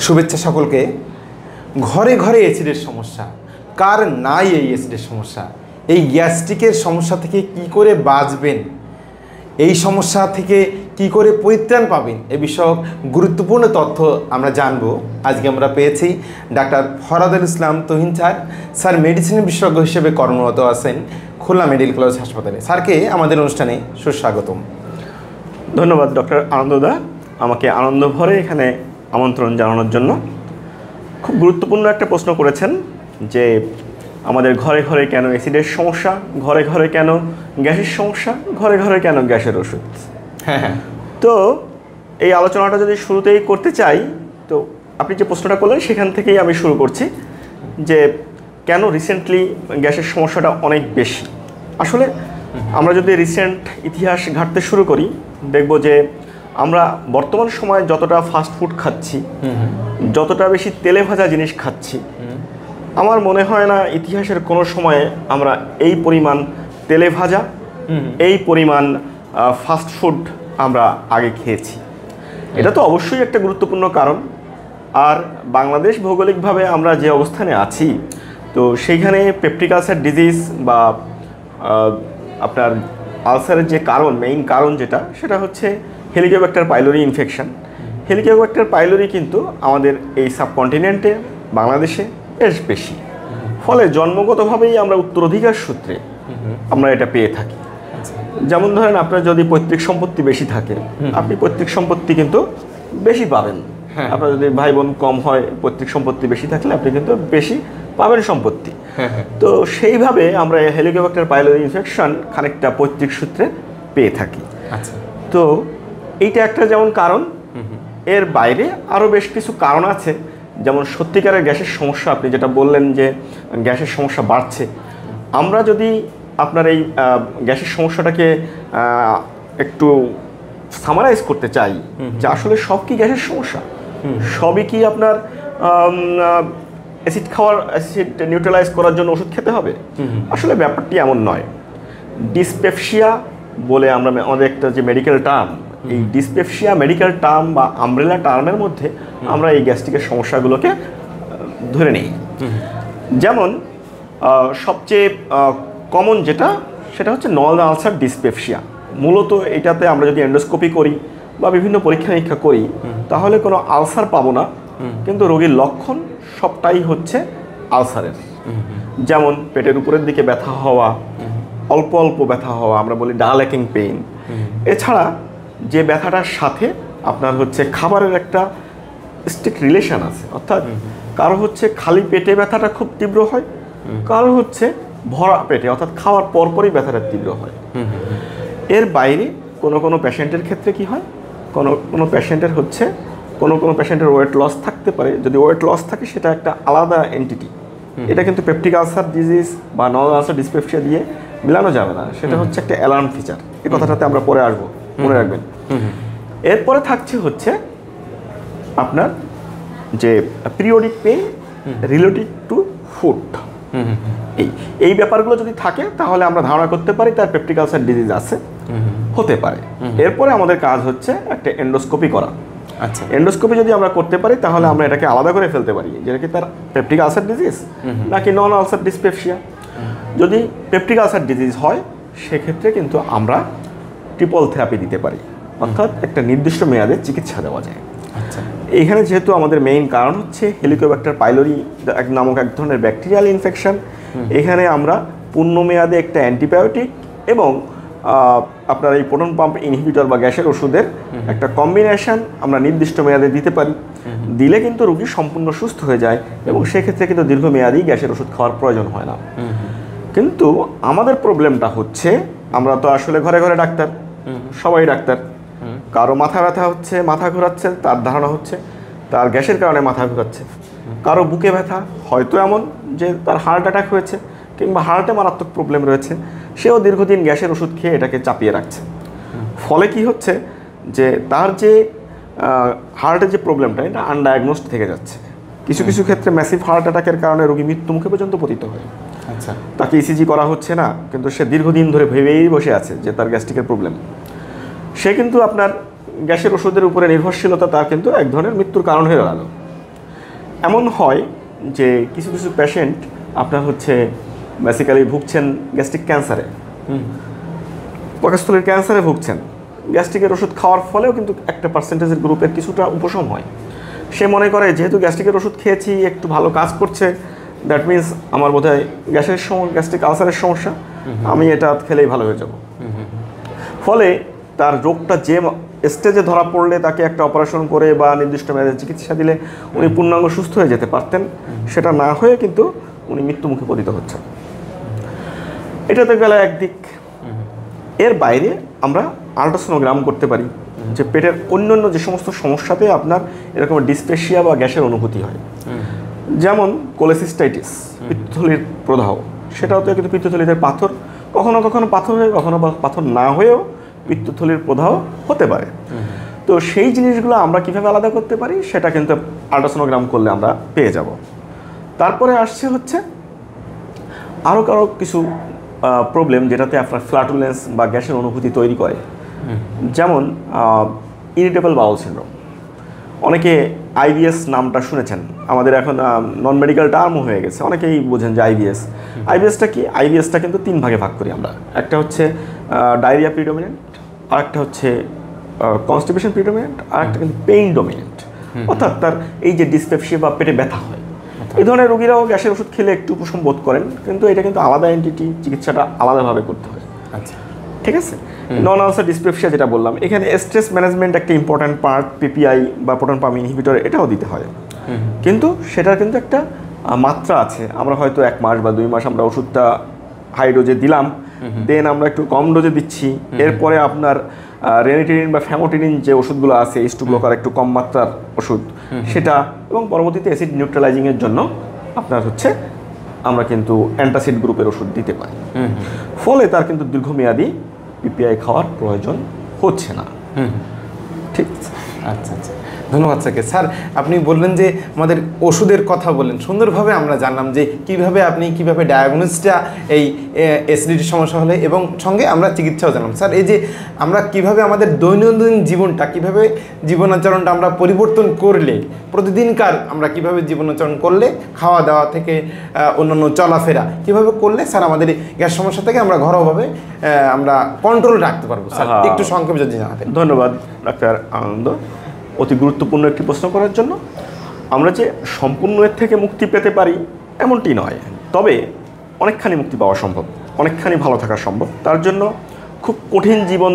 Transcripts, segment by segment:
শুভেচ্ছা সকলকে। ঘরে ঘরে অ্যাসিডের সমস্যা, কার নাই এই অ্যাসিডের সমস্যা? এই গ্যাস্ট্রিকের সমস্যা থেকে কি করে বাঁচবেন, এই সমস্যা থেকে কি করে পরিত্রাণ পাবেন, এ বিষয়ক গুরুত্বপূর্ণ তথ্য আমরা জানব। আজকে আমরা পেয়েছি ডাক্তার ফরহাদুল ইসলাম তুহিন স্যার মেডিসিন বিশেষজ্ঞ হিসেবে কর্মরত আছেন খুলনা মেডিকেল কলেজ হাসপাতালে। স্যারকে আমাদের অনুষ্ঠানে সুস্বাগতম। ধন্যবাদ ডক্টর আনন্দদা, আমাকে আনন্দ ভরে এখানে আমন্ত্রণ জানানোর জন্য। খুব গুরুত্বপূর্ণ একটা প্রশ্ন করেছেন যে আমাদের ঘরে ঘরে কেন অ্যাসিডের সমস্যা, ঘরে ঘরে কেন গ্যাসের সমস্যা, ঘরে ঘরে কেন গ্যাসের ওষুধ। হ্যাঁ, তো এই আলোচনাটা যদি শুরুতেই করতে চাই, তো আপনি যে প্রশ্নটা করলেন সেখান থেকেই আমি শুরু করছি যে কেন রিসেন্টলি গ্যাসের সমস্যাটা অনেক বেশি। আসলে আমরা যদি রিসেন্ট ইতিহাস ঘাঁটতে শুরু করি, দেখব যে আমরা বর্তমান সময়ে যতটা ফাস্ট ফুড খাচ্ছি, যতটা বেশি তেলে ভাজা জিনিস খাচ্ছি, আমার মনে হয় না ইতিহাসের কোনো সময়ে আমরা এই পরিমাণ তেলে ভাজা, এই পরিমাণ ফাস্ট ফুড আমরা আগে খেয়েছি। এটা তো অবশ্যই একটা গুরুত্বপূর্ণ কারণ। আর বাংলাদেশ ভৌগোলিকভাবে আমরা যে অবস্থানে আছি, তো সেইখানে পেপটিক আলসার ডিজিজ বা আপনার আলসারের যে কারণ, মেইন কারণ সেটা হচ্ছে Helicobacter pylori infection. Helicobacter pylori কিন্তু আমাদের এই সাবকন্টিনেন্টে, বাংলাদেশে বেশ বেশি। ফলে জন্মগতভাবেই আমরা উত্তরাধিকার সূত্রে আমরা এটা পেয়ে থাকি। যেমন ধরেন, আপনার যদি পৈতৃক সম্পত্তি বেশি থাকে, আপনি পৈতৃক সম্পত্তি কিন্তু বেশি পাবেন। আপনার যদি ভাই বোন কম হয়, পৈতৃক সম্পত্তি বেশি থাকলে আপনি কিন্তু বেশি পাবেন সম্পত্তি। তো সেইভাবে আমরা হেলিকোব্যাক্টার পাইলোরি ইনফেকশন খানিকটা পৈতৃক সূত্রে পেয়ে থাকি। তো এইটা একটা যেমন কারণ। এর বাইরে আরও বেশ কিছু কারণ আছে, যেমন সত্যিকারের গ্যাসের সমস্যা। আপনি যেটা বললেন যে গ্যাসের সমস্যা বাড়ছে, আমরা যদি আপনার এই গ্যাসের সমস্যাটাকে একটু সামারাইজ করতে চাই যে আসলে সব কি গ্যাসের সমস্যা, সবই কি আপনার অ্যাসিড নিউট্রালাইজ করার জন্য ওষুধ খেতে হবে? আসলে ব্যাপারটি এমন নয়। ডিসপেপসিয়া বলে আমরা আমাদের একটা যে মেডিকেল টার্ম, এই ডিসপেপসিয়া মেডিকেল টার্ম বা আমব্রেলা টার্মের মধ্যে আমরা এই গ্যাস্ট্রিকের সমস্যাগুলোকে ধরে নিই। যেমন সবচেয়ে কমন সেটা হচ্ছে নল আলসার ডিসপেপসিয়া। মূলত এটাতে আমরা যদি এন্ডোস্কোপি করি বা বিভিন্ন পরীক্ষা নিরীক্ষা করি, তাহলে কোনো আলসার পাবো না, কিন্তু রোগীর লক্ষণ সবটাই হচ্ছে আলসারের। যেমন পেটের উপরের দিকে ব্যথা হওয়া, অল্প অল্প ব্যথা হওয়া, আমরা বলি ডায়ালেকিং পেইন। এছাড়া যে ব্যথাটার সাথে আপনার হচ্ছে খাবারের একটা স্ট্রিক্ট রিলেশন আছে, অর্থাৎ কারো হচ্ছে খালি পেটে ব্যথাটা খুব তীব্র হয়, কারো হচ্ছে ভরা পেটে অর্থাৎ খাওয়ার পরপরই ব্যথাটা তীব্র হয়। এর বাইরে কোনো পেশেন্টের ক্ষেত্রে কি হয়, কোনো পেশেন্টের হচ্ছে কোনো পেশেন্টের ওয়েট লস থাকতে পারে। যদি ওয়েট লস থাকে, সেটা একটা আলাদা এন্টিটি। এটা কিন্তু পেপটিক আলসার ডিজিজ বা নল আলসার ডিসপেপসিয়া দিয়ে মিলানো যাবে না। সেটা হচ্ছে একটা অ্যালার্ম ফিচার। এই কথাটাতে আমরা পরে আসবো, মনে রাখবেন। এরপরে থাকছে হচ্ছে আপনার যে periodic pain related to food. এই ব্যাপারগুলো যদি থাকে, তাহলে আমরা ধারণা করতে পারি তার পেপটিক আলসার ডিজিজ আছে, হতে পারে। এরপরে আমাদের কাজ হচ্ছে একটা এন্ডোস্কোপি করা। এন্ডোস্কোপি যদি আমরা করতে পারি, তাহলে আমরা এটাকে আলাদা করে ফেলতে পারি, যেটা কি তার পেপটিক আলসার ডিজিজ নাকি নন আলসার ডিসপেপসিয়া। যদি পেপটিক আলসার ডিজিজ হয়, সেক্ষেত্রে কিন্তু আমরা ট্রিপল থেরাপি দিতে পারি, অর্থাৎ একটা নির্দিষ্ট মেয়াদে চিকিৎসা দেওয়া যায়। এইখানে যেহেতু আমাদের মেইন কারণ হচ্ছে হেলিকোব্যাক্টার পাইলোরি নামক এক ধরনের ব্যাকটেরিয়াল ইনফেকশন, এখানে আমরা পূর্ণমেয়াদে একটা অ্যান্টিবায়োটিক এবং আপনার এই প্রোটন পাম্প ইনহিবিটর বা গ্যাসের ওষুধের একটা কম্বিনেশন আমরা নির্দিষ্ট মেয়াদে দিতে পারি। দিলে কিন্তু রোগী সম্পূর্ণ সুস্থ হয়ে যায় এবং সেক্ষেত্রে কিন্তু দীর্ঘমেয়াদী গ্যাসের ওষুধ খাওয়ার প্রয়োজন হয় না। কিন্তু আমাদের প্রবলেমটা হচ্ছে, আমরা তো আসলে ঘরে ঘরে ডাক্তার, সবাই ডাক্তার। কারো মাথা ব্যথা হচ্ছে, মাথা ঘোরাচ্ছে, তার ধারণা হচ্ছে তার গ্যাসের কারণে মাথা ঘোরাচ্ছে। কারো বুকে ব্যথা, হয়তো এমন যে তার হার্ট অ্যাটাক হয়েছে কিংবা হার্টে মারাত্মক প্রবলেম রয়েছে, সেও দীর্ঘদিন গ্যাসের ওষুধ খেয়ে এটাকে চাপিয়ে রাখছে। ফলে কি হচ্ছে যে তার যে হার্টের যে প্রবলেমটা, এটা আনডায়াগনোসড থেকে যাচ্ছে। কিছু কিছু ক্ষেত্রে ম্যাসিভ হার্ট অ্যাটাকের কারণে রোগী মৃত্যুমুখে পর্যন্ত পতিত হয়। তাকে ইসিজি করা হচ্ছে না, কিন্তু সে দীর্ঘদিন ধরে ভেবেই বসে আছে যে তার গ্যাস্ট্রিকের প্রবলেম। সে কিন্তু আপনার গ্যাসের ওষুধের উপরে নির্ভরশীলতা তার কিন্তু এক ধরনের মৃত্যুর কারণ হয়ে গেল। এমন হয় যে কিছু কিছু পেশেন্ট আপনার হচ্ছে বেসিক্যালি ভুগছেন গ্যাস্ট্রিক ক্যান্সারে, পাকস্থলীর ক্যান্সারে ভুগছেন, গ্যাস্ট্রিকের ওষুধ খাওয়ার ফলেও কিন্তু একটা পার্সেন্টেজের গ্রুপের কিছুটা উপশম হয়। সে মনে করে যেহেতু গ্যাস্ট্রিকের ওষুধ খেয়েছি একটু ভালো কাজ করছে, দ্যাট মিনস আমার বোধহয় গ্যাস্ট্রিক আলসারের সমস্যা, আমি এটা খেলেই ভালো হয়ে যাব। ফলে তার রোগটা যে স্টেজে ধরা পড়লে তাকে একটা অপারেশন করে বা নির্দিষ্ট মেয়াদে চিকিৎসা দিলে উনি পূর্ণাঙ্গ সুস্থ হয়ে যেতে পারতেন, সেটা না হয়ে কিন্তু উনি মৃত্যুমুখে পতিত হচ্ছেন। এটাতে গেলে একদিক। এর বাইরে আমরা আল্ট্রাসোনোগ্রাম করতে পারি যে পেটের অন্যান্য যে সমস্ত সমস্যাতে আপনার এরকম ডিসপেশিয়া বা গ্যাসের অনুভূতি হয়, যেমন কোলেসিস্টাইটিস, পিত্তথলির প্রদাহ, সেটাও তো কিন্তু পিত্তথলিতে পাথর, কখনো কখনো পাথর হয়ে কখনো পাথর না হয়েও পিত্তথলির প্রদাহ হতে পারে। তো সেই জিনিসগুলো আমরা কীভাবে আলাদা করতে পারি সেটা কিন্তু আল্ট্রাসোনোগ্রাম করলে আমরা পেয়ে যাব। তারপরে আসছে হচ্ছে আরও কিছু প্রবলেম যেটাতে আপনার ফ্ল্যাটুলেন্স বা গ্যাসের অনুভূতি তৈরি করে, যেমন ইরিটেবল বাউল সিনড্রোম। অনেকে আইবিএস নামটা শুনেছেন, আমাদের এখন নন মেডিকেল টার্মও হয়ে গেছে, অনেকেই বোঝেন যে আইবিএসটা কি। আইবিএসটা কিন্তু 3 ভাগে ভাগ করি আমরা। একটা হচ্ছে ডায়রিয়া প্রিডোমিনেন্ট, আর একটা হচ্ছে কনস্টিপেশন প্রিডোমিনেন্ট, আর একটা কিন্তু পেইন ডোমিনেন্ট, অর্থাৎ তার এই যে ডিসপেপসিয়া বা পেটে ব্যথা হয়, এই ধরনের রোগীরাও গ্যাসের ওষুধ খেলে একটু উপশম বোধ করেন, কিন্তু এটা কিন্তু আলাদা এন্টিটি, চিকিৎসাটা আলাদাভাবে করতে হয়। আচ্ছা, ঠিক আছে। নন আলসার ডিসপেপসিয়া যেটা বললাম, এখানে স্ট্রেস ম্যানেজমেন্ট একটা ইম্পর্ট্যান্ট পার্ট, পিপিআই বা প্রোটন পাম্প ইনহিবিটর এটাও দিতে হয়, কিন্তু সেটার কিন্তু একটা মাত্রা আছে। আমরা হয়তো 1 মাস বা 2 মাস আমরা ওষুধটা হাই ডোজে দিলাম, দেন আমরা একটু কম ডোজে দিচ্ছি, এরপরে আপনার রেনিটিনিন বা ফ্যামোটিনিন যে ওষুধগুলো আছে, H2 ব্লকার একটু কম মাত্রার ওষুধ, সেটা, এবং পরবর্তীতে অ্যাসিড নিউট্রালাইজিংয়ের জন্য আপনার হচ্ছে আমরা কিন্তু অ্যান্টাসিড গ্রুপের ওষুধ দিতে পারি। ফলে তার কিন্তু দীর্ঘমেয়াদী পিপিআই খাওয়ার প্রয়োজন হচ্ছে না। ঠিক আছে। আচ্ছা আচ্ছা, ধন্যবাদ স্যারকে। স্যার, আপনি বললেন যে আমাদের ওষুধের কথা বললেন, সুন্দরভাবে আমরা জানলাম যে কিভাবে ডায়াগনোসিসটা এই অ্যাসিডিটির সমস্যা হলে, এবং সঙ্গে আমরা চিকিৎসাও জানলাম। স্যার, এই যে আমরা কিভাবে আমাদের দৈনন্দিন জীবনটা, কিভাবে জীবনাচরণটা আমরা পরিবর্তন করলে, প্রতিদিনকার আমরা কিভাবে জীবনাচরণ করলে, খাওয়া দাওয়া থেকে অন্যান্য চলাফেরা কিভাবে করলে স্যার আমাদের এই গ্যাস সমস্যা থেকে আমরা ঘরোয়াভাবে আমরা কন্ট্রোল রাখতে পারবো, স্যার একটু সংক্ষেপে যদি জানাতেন। ধন্যবাদ ডাক্তার আনন্দ, অতি গুরুত্বপূর্ণ একটি প্রশ্ন করার জন্য। আমরা যে সম্পূর্ণ এর থেকে মুক্তি পেতে পারি এমনটি নয়, তবে অনেকখানি মুক্তি পাওয়া সম্ভব, অনেকখানি ভালো থাকা সম্ভব। তার জন্য খুব কঠিন জীবন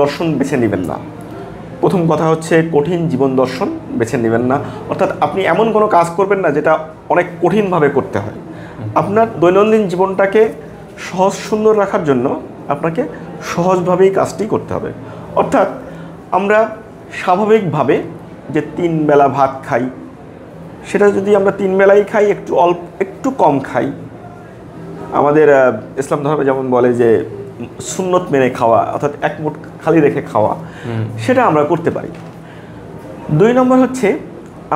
দর্শন বেছে নেবেন না। প্রথম কথা হচ্ছে কঠিন জীবন দর্শন বেছে নেবেন না, অর্থাৎ আপনি এমন কোনো কাজ করবেন না যেটা অনেক কঠিনভাবে করতে হয়। আপনার দৈনন্দিন জীবনটাকে সহজ সুন্দর রাখার জন্য আপনাকে সহজভাবেই কাজটি করতে হবে। অর্থাৎ আমরা স্বাভাবিকভাবে যে 3 বেলা ভাত খাই, সেটা যদি আমরা 3 বেলাই খাই, একটু কম খাই, আমাদের ইসলাম ধর্মে যেমন বলে যে সুন্নত মেনে খাওয়া, অর্থাৎ 1 মুঠ খালি রেখে খাওয়া, সেটা আমরা করতে পারি। 2 নম্বর হচ্ছে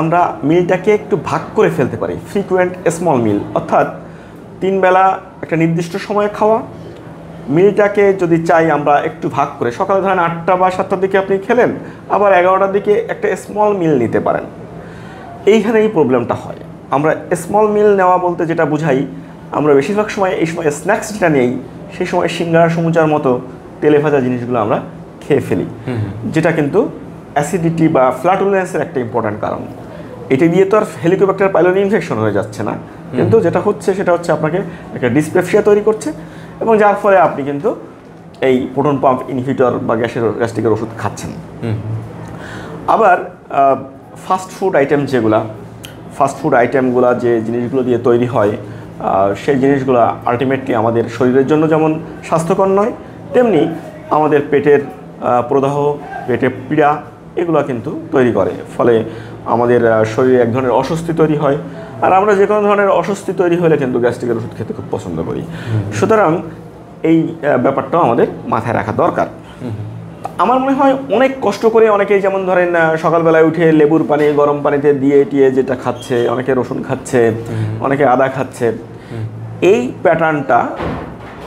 আমরা মিলটাকে একটু ভাগ করে ফেলতে পারি, ফ্রিকুয়েন্ট স্মল মিল, অর্থাৎ 3 বেলা একটা নির্দিষ্ট সময়ে খাওয়া, মিলটাকে যদি চাই আমরা একটু ভাগ করে, সকালে ধরেন 8টা বা 7টার দিকে আপনি খেলেন, আবার 11টার দিকে একটা স্মল মিল নিতে পারেন। এইখানে এই প্রবলেমটা হয়। আমরা স্মল মিল নেওয়া বলতে যেটা বুঝাই, আমরা বেশিরভাগ সময় এই সময় স্ন্যাক্স যেটা নেই, সেই সময় সিঙ্গারা সমুচার মতো তেলে ভাজা জিনিসগুলো আমরা খেয়ে ফেলি, যেটা কিন্তু অ্যাসিডিটি বা ফ্ল্যাটুলেন্সের একটা ইম্পর্ট্যান্ট কারণ। এটি দিয়ে তো আর হেলিকোব্যাক্টার পাইলোরি ইনফেকশন হয়ে যাচ্ছে না, কিন্তু যেটা হচ্ছে সেটা হচ্ছে আপনাকে একটা ডিসপেপসিয়া তৈরি করছে, এবং যার ফলে আপনি কিন্তু এই প্রোটন পাম্প ইনহিবিটর বা গ্যাস্ট্রিকের ওষুধ খাচ্ছেন। আবার ফাস্ট ফুড আইটেমগুলো যে জিনিসগুলো দিয়ে তৈরি হয়, সেই জিনিসগুলো আলটিমেটলি আমাদের শরীরের জন্য যেমন স্বাস্থ্যকর নয়, তেমনি আমাদের পেটের প্রদাহ, পেটে পীড়া এগুলো কিন্তু তৈরি করে। ফলে আমাদের শরীরে এক ধরনের অস্বস্তি তৈরি হয়, আর আমরা যে কোনো ধরনের অস্বস্তি তৈরি হলে কিন্তু গ্যাস্ট্রিকের ওষুধ খেতে খুব পছন্দ করি। সুতরাং এই ব্যাপারটাও আমাদের মাথায় রাখা দরকার। আমার মনে হয় অনেক কষ্ট করে অনেকেই, যেমন ধরেন সকালবেলায় উঠে লেবুর পানি গরম পানিতে দিয়ে যেটা খাচ্ছে, অনেকে রসুন খাচ্ছে, অনেকে আদা খাচ্ছে, এই প্যাটার্নটা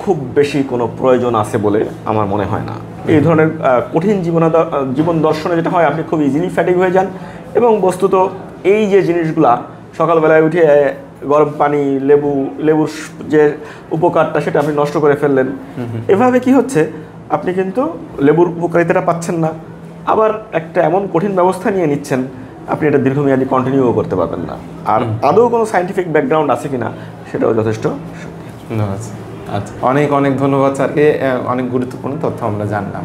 খুব বেশি কোনো প্রয়োজন আছে বলে আমার মনে হয় না। এই ধরনের কঠিন জীবন দর্শনে যেটা হয়, আপনি খুব ইজিলি ফ্যাটিক হয়ে যান, এবং বস্তুত এই যে জিনিসগুলা সকালবেলায় উঠে গরম পানি, লেবুর যে উপকারটা সেটা আপনি নষ্ট করে ফেললেন। এভাবে কি হচ্ছে, আপনি কিন্তু লেবুর উপকারিতাটা পাচ্ছেন না, আবার একটা এমন কঠিন ব্যবস্থা নিয়ে নিচ্ছেন, আপনি এটা দীর্ঘমেয়াদী কন্টিনিউও করতে পারবেন না। আর আদৌ কোনো সায়েন্টিফিক ব্যাকগ্রাউন্ড আছে কিনা সেটাও যথেষ্ট। আচ্ছা, অনেক অনেক ধন্যবাদ স্যারকে, অনেক গুরুত্বপূর্ণ তথ্য আমরা জানলাম।